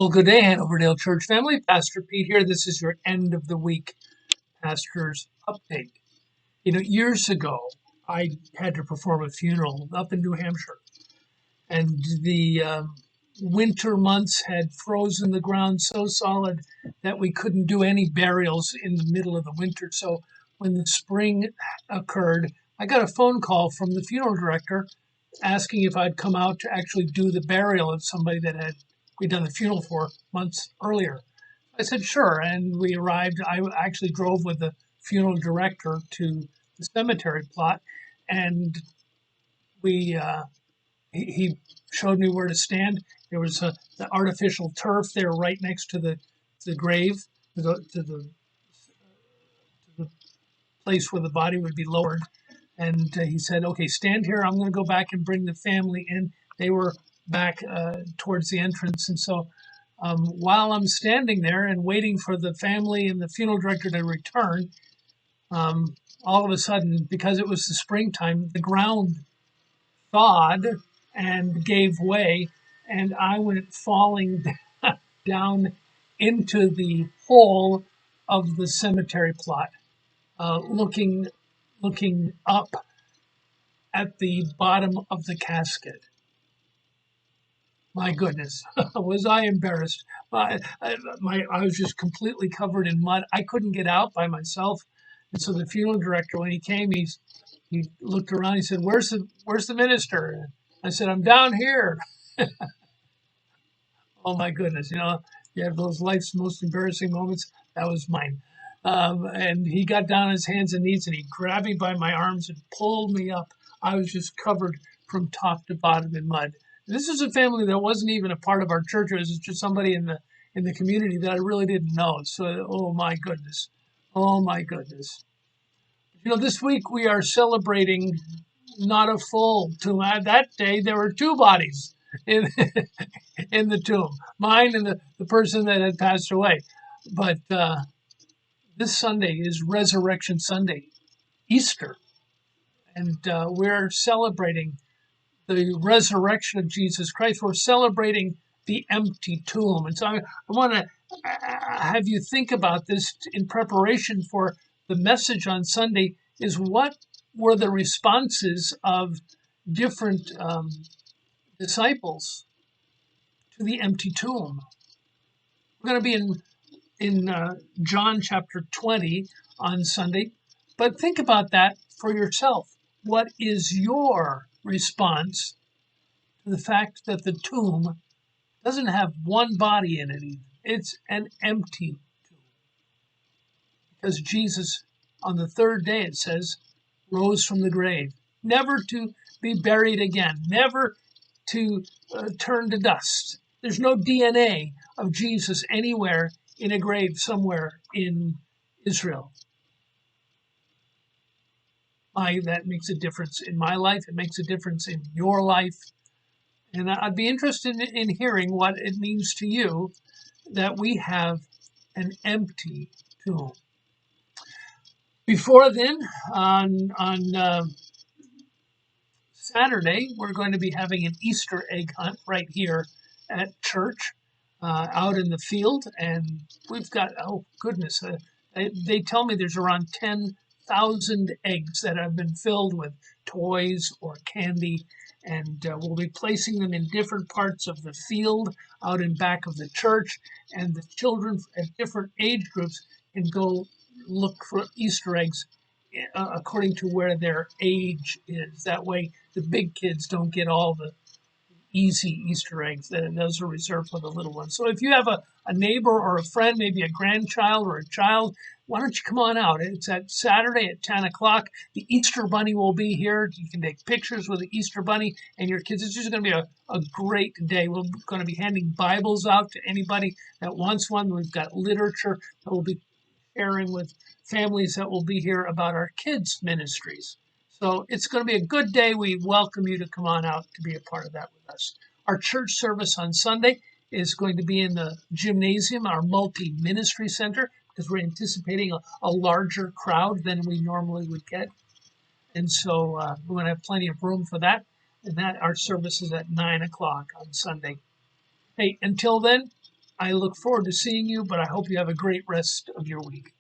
Well, good day, Hanoverdale Church family. Pastor Pete here. This is your end of the week pastor's update. Years ago, I had to perform a funeral up in New Hampshire, and the winter months had frozen the ground so solid that we couldn't do any burials in the middle of the winter. So when the spring occurred, I got a phone call from the funeral director asking if I'd come out to actually do the burial of somebody that we'd done the funeral for months earlier. I said, sure. And we arrived. I actually drove with the funeral director to the cemetery plot, and we he showed me where to stand. There was the artificial turf there right next to the grave, to the place where the body would be lowered. And he said, okay, stand here. I'm going to go back and bring the family in. They were back towards the entrance. And so while I'm standing there and waiting for the family and the funeral director to return, all of a sudden, because it was the springtime, the ground thawed and gave way, and I went falling down into the hole of the cemetery plot, looking up at the bottom of the casket. My goodness, was I embarrassed. I was just completely covered in mud. I couldn't get out by myself. And so the funeral director, when he came, he looked around. He said, where's the minister? I said, I'm down here. Oh my goodness, you have those life's most embarrassing moments. That was mine. And he got down on his hands and knees and he grabbed me by my arms and pulled me up. I was just covered from top to bottom in mud. This is a family that wasn't even a part of our church. It was just somebody in the community that I really didn't know. So, oh my goodness. Oh my goodness. This week we are celebrating not a full tomb. That day there were two bodies in in the tomb, mine and the person that had passed away. But this Sunday is Resurrection Sunday, Easter, and we're celebrating the resurrection of Jesus Christ. We're celebrating the empty tomb. And so I want to have you think about this in preparation for the message on Sunday, is what were the responses of different disciples to the empty tomb. We're going to be in John chapter 20 on Sunday, but think about that for yourself. What is your response to the fact that the tomb doesn't have one body in it even? It's an empty tomb. Because Jesus, on the third day, it says, rose from the grave, never to be buried again, never to turn to dust. There's no DNA of Jesus anywhere in a grave somewhere in Israel. That makes a difference in my life. It makes a difference in your life. And I'd be interested in hearing what it means to you that we have an empty tomb. Before then, on Saturday, we're going to be having an Easter egg hunt right here at church, out in the field. And we've got, oh goodness, they tell me there's around 10,000 eggs that have been filled with toys or candy. And we'll be placing them in different parts of the field out in back of the church. And the children at different age groups can go look for Easter eggs according to where their age is. That way, the big kids don't get all the easy Easter eggs. Those are reserved for the little ones. So if you have a neighbor or a friend, maybe a grandchild or a child, why don't you come on out? It's at Saturday at 10 o'clock. The Easter Bunny will be here. You can take pictures with the Easter Bunny and your kids. It's just going to be a great day. We're going to be handing Bibles out to anybody that wants one. We've got literature that we'll be sharing with families that will be here about our kids' ministries. So it's going to be a good day. We welcome you to come on out to be a part of that with us. Our church service on Sunday is going to be in the gymnasium, our multi-ministry center, because we're anticipating a larger crowd than we normally would get. And so we're going to have plenty of room for that. And that our service is at 9 o'clock on Sunday. Hey, until then, I look forward to seeing you, but I hope you have a great rest of your week.